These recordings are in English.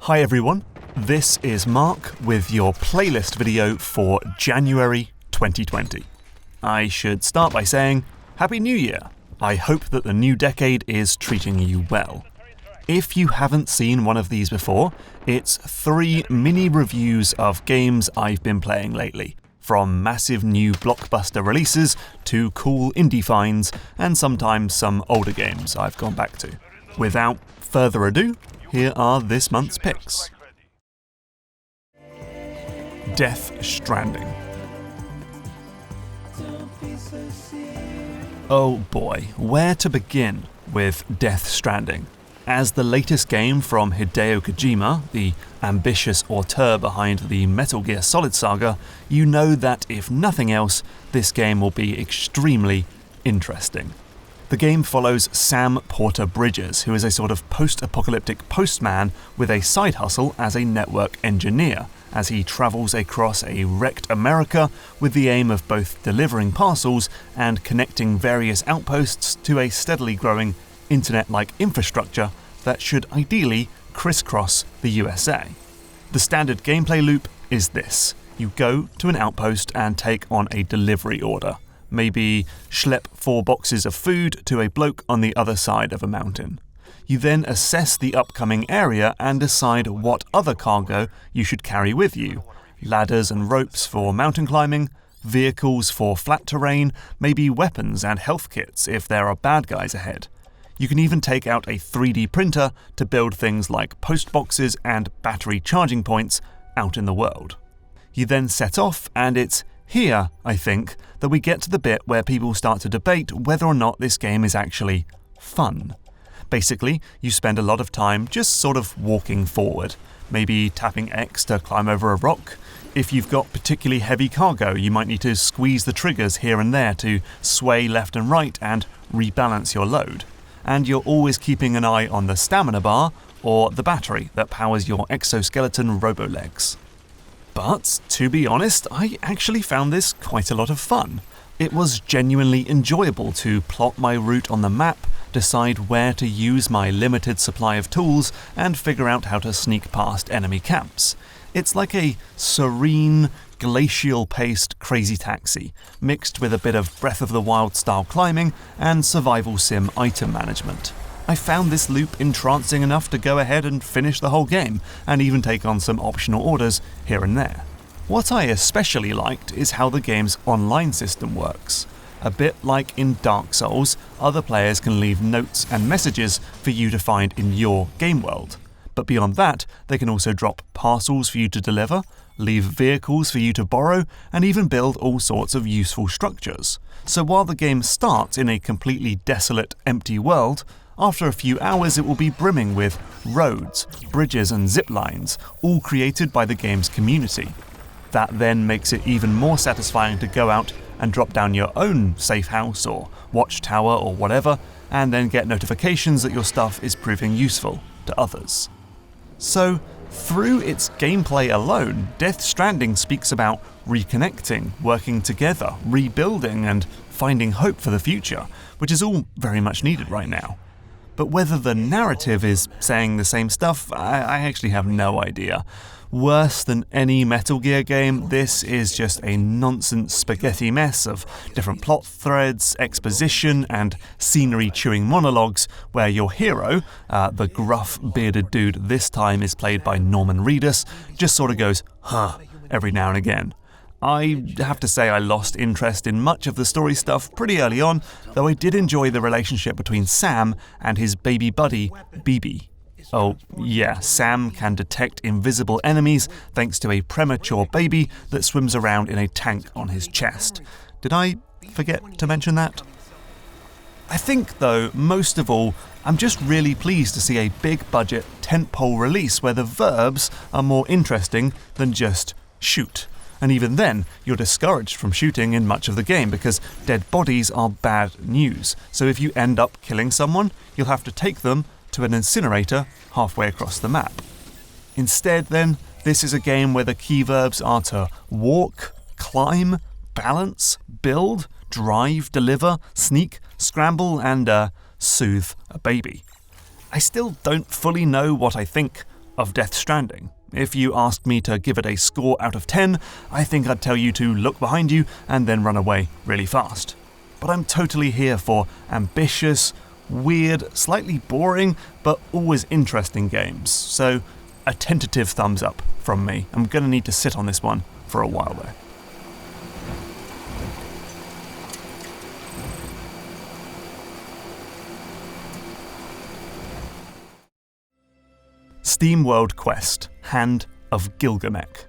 Hi everyone, this is Mark with your playlist video for January 2020. I should start by saying, Happy New Year! I hope that the new decade is treating you well. If you haven't seen one of these before, it's 3 mini reviews of games I've been playing lately, from massive new blockbuster releases to cool indie finds, and sometimes some older games I've gone back to. Without further ado, here are this month's picks. Death Stranding. Oh boy, where to begin with Death Stranding? As the latest game from Hideo Kojima, the ambitious auteur behind the Metal Gear Solid saga, you know that if nothing else, this game will be extremely interesting. The game follows Sam Porter Bridges, who is a sort of post-apocalyptic postman with a side hustle as a network engineer, as he travels across a wrecked America with the aim of both delivering parcels and connecting various outposts to a steadily growing internet-like infrastructure that should ideally crisscross the USA. The standard gameplay loop is this. You go to an outpost and take on a delivery order. Maybe schlep 4 boxes of food to a bloke on the other side of a mountain. You then assess the upcoming area and decide what other cargo you should carry with you. Ladders and ropes for mountain climbing, vehicles for flat terrain, maybe weapons and health kits if there are bad guys ahead. You can even take out a 3D printer to build things like post boxes and battery charging points out in the world. You then set off, and it's here, I think, that we get to the bit where people start to debate whether or not this game is actually fun. Basically, you spend a lot of time just sort of walking forward, maybe tapping X to climb over a rock. If you've got particularly heavy cargo, you might need to squeeze the triggers here and there to sway left and right and rebalance your load. And you're always keeping an eye on the stamina bar or the battery that powers your exoskeleton robo-legs. But, to be honest, I actually found this quite a lot of fun. It was genuinely enjoyable to plot my route on the map, decide where to use my limited supply of tools, and figure out how to sneak past enemy camps. It's like a serene, glacial-paced Crazy Taxi, mixed with a bit of Breath of the Wild style climbing and survival sim item management. I found this loop entrancing enough to go ahead and finish the whole game, and even take on some optional orders here and there. What I especially liked is how the game's online system works. A bit like in Dark Souls, other players can leave notes and messages for you to find in your game world. But beyond that, they can also drop parcels for you to deliver, leave vehicles for you to borrow, and even build all sorts of useful structures. So while the game starts in a completely desolate, empty world, after a few hours it will be brimming with roads, bridges and zip lines, all created by the game's community. That then makes it even more satisfying to go out and drop down your own safe house or watchtower or whatever, and then get notifications that your stuff is proving useful to others. So, through its gameplay alone, Death Stranding speaks about reconnecting, working together, rebuilding, and finding hope for the future, which is all very much needed right now. But whether the narrative is saying the same stuff, I actually have no idea. Worse than any Metal Gear game, this is just a nonsense spaghetti mess of different plot threads, exposition, and scenery-chewing monologues where your hero, the gruff, bearded dude this time is played by Norman Reedus, just sort of goes, huh, every now and again. I have to say I lost interest in much of the story stuff pretty early on, though I did enjoy the relationship between Sam and his baby buddy, BB. Oh yeah, Sam can detect invisible enemies thanks to a premature baby that swims around in a tank on his chest. Did I forget to mention that? I think, though, most of all, I'm just really pleased to see a big-budget tentpole release where the verbs are more interesting than just shoot. And even then, you're discouraged from shooting in much of the game because dead bodies are bad news. So if you end up killing someone, you'll have to take them to an incinerator halfway across the map. Instead, then, this is a game where the key verbs are to walk, climb, balance, build, drive, deliver, sneak, scramble, and soothe a baby. I still don't fully know what I think of Death Stranding. If you asked me to give it a score out of 10, I think I'd tell you to look behind you and then run away really fast. But I'm totally here for ambitious, weird, slightly boring, but always interesting games. So, a tentative thumbs up from me. I'm going to need to sit on this one for a while though. SteamWorld Quest: Hand of Gilgamesh.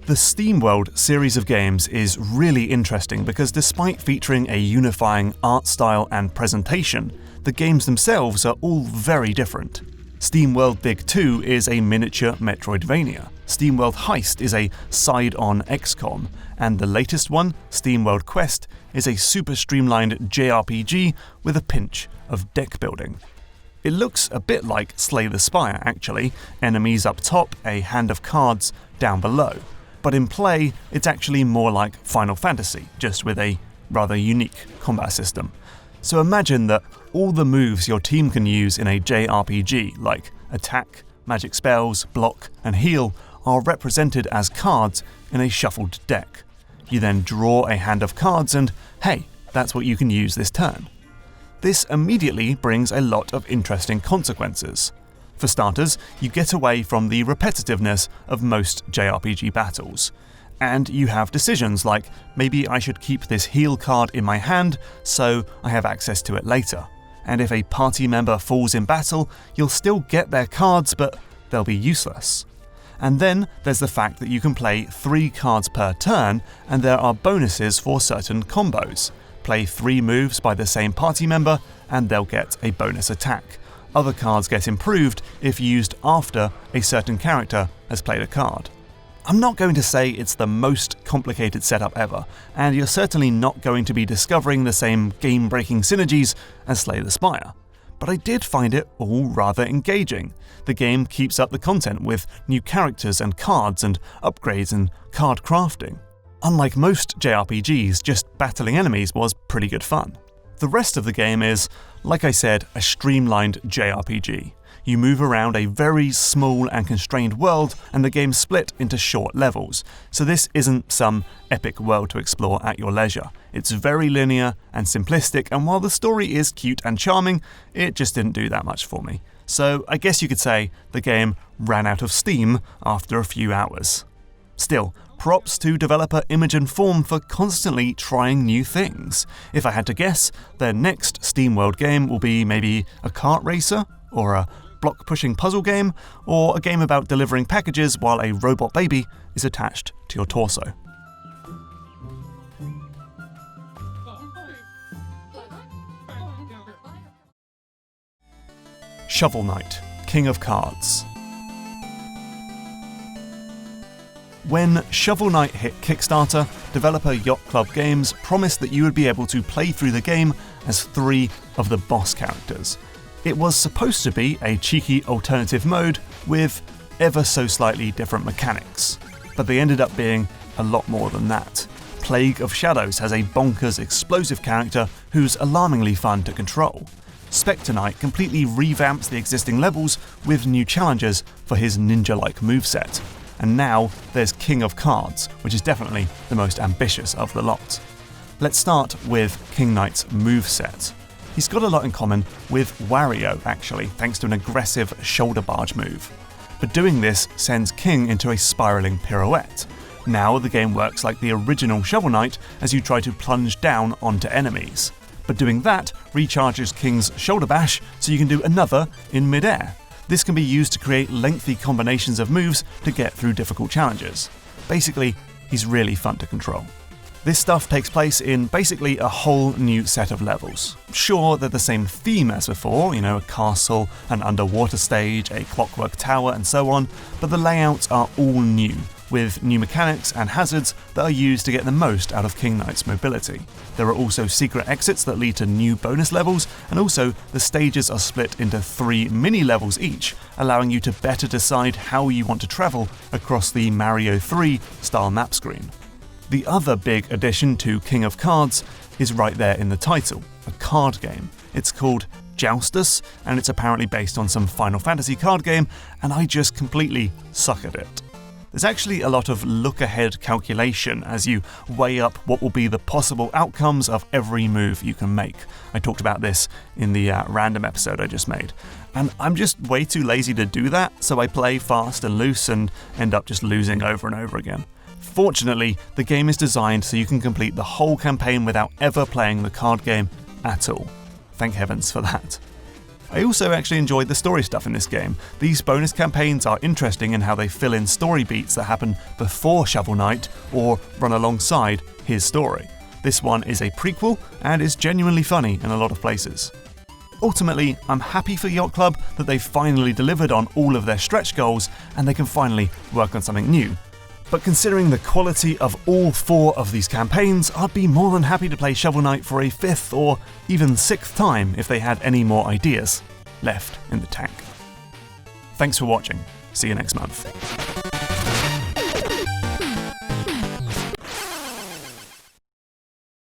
The SteamWorld series of games is really interesting because despite featuring a unifying art style and presentation, the games themselves are all very different. SteamWorld Dig 2 is a miniature Metroidvania, SteamWorld Heist is a side-on XCOM, and the latest one, SteamWorld Quest, is a super streamlined JRPG with a pinch of deck building. It looks a bit like Slay the Spire actually, enemies up top, a hand of cards down below. But in play, it's actually more like Final Fantasy, just with a rather unique combat system. So imagine that all the moves your team can use in a JRPG, like attack, magic spells, block, and heal, are represented as cards in a shuffled deck. You then draw a hand of cards and, hey, that's what you can use this turn. This immediately brings a lot of interesting consequences. For starters, you get away from the repetitiveness of most JRPG battles. And you have decisions like, maybe I should keep this heal card in my hand so I have access to it later. And if a party member falls in battle, you'll still get their cards, but they'll be useless. And then there's the fact that you can play 3 cards per turn, and there are bonuses for certain combos. Play 3 moves by the same party member, and they'll get a bonus attack. Other cards get improved if used after a certain character has played a card. I'm not going to say it's the most complicated setup ever, and you're certainly not going to be discovering the same game-breaking synergies as Slay the Spire. But I did find it all rather engaging. The game keeps up the content with new characters and cards and upgrades and card crafting. Unlike most JRPGs, just battling enemies was pretty good fun. The rest of the game is, like I said, a streamlined JRPG. You move around a very small and constrained world, and the game's split into short levels, so this isn't some epic world to explore at your leisure. It's very linear and simplistic, and while the story is cute and charming, it just didn't do that much for me. So I guess you could say the game ran out of steam after a few hours. Still, props to developer Imogen Form for constantly trying new things. If I had to guess, their next SteamWorld game will be maybe a kart racer, or a block-pushing puzzle game, or a game about delivering packages while a robot baby is attached to your torso. Shovel Knight, King of Cards. When Shovel Knight hit Kickstarter, developer Yacht Club Games promised that you would be able to play through the game as 3 of the boss characters. It was supposed to be a cheeky alternative mode with ever so slightly different mechanics, but they ended up being a lot more than that. Plague of Shadows has a bonkers explosive character who's alarmingly fun to control. Spectre Knight completely revamps the existing levels with new challenges for his ninja-like moveset. And now there's King of Cards, which is definitely the most ambitious of the lot. Let's start with King Knight's moveset. He's got a lot in common with Wario actually, thanks to an aggressive shoulder barge move. But doing this sends King into a spiralling pirouette. Now the game works like the original Shovel Knight as you try to plunge down onto enemies. But doing that recharges King's shoulder bash so you can do another in mid-air. This can be used to create lengthy combinations of moves to get through difficult challenges. Basically, he's really fun to control. This stuff takes place in basically a whole new set of levels. Sure, they're the same theme as before, a castle, an underwater stage, a clockwork tower, and so on, but the layouts are all new, with new mechanics and hazards that are used to get the most out of King Knight's mobility. There are also secret exits that lead to new bonus levels, and also the stages are split into 3 mini-levels each, allowing you to better decide how you want to travel across the Mario 3 style map screen. The other big addition to King of Cards is right there in the title, a card game. It's called Joustus, and it's apparently based on some Final Fantasy card game, and I just completely suck at it. There's actually a lot of look-ahead calculation as you weigh up what will be the possible outcomes of every move you can make. I talked about this in the random episode I just made. And I'm just way too lazy to do that, so I play fast and loose and end up just losing over and over again. Fortunately, the game is designed so you can complete the whole campaign without ever playing the card game at all. Thank heavens for that. I also actually enjoyed the story stuff in this game. These bonus campaigns are interesting in how they fill in story beats that happen before Shovel Knight or run alongside his story. This one is a prequel and is genuinely funny in a lot of places. Ultimately, I'm happy for Yacht Club that they've finally delivered on all of their stretch goals and they can finally work on something new. But considering the quality of all 4 of these campaigns, I'd be more than happy to play Shovel Knight for a 5th or even 6th time if they had any more ideas left in the tank. Thanks for watching. See you next month.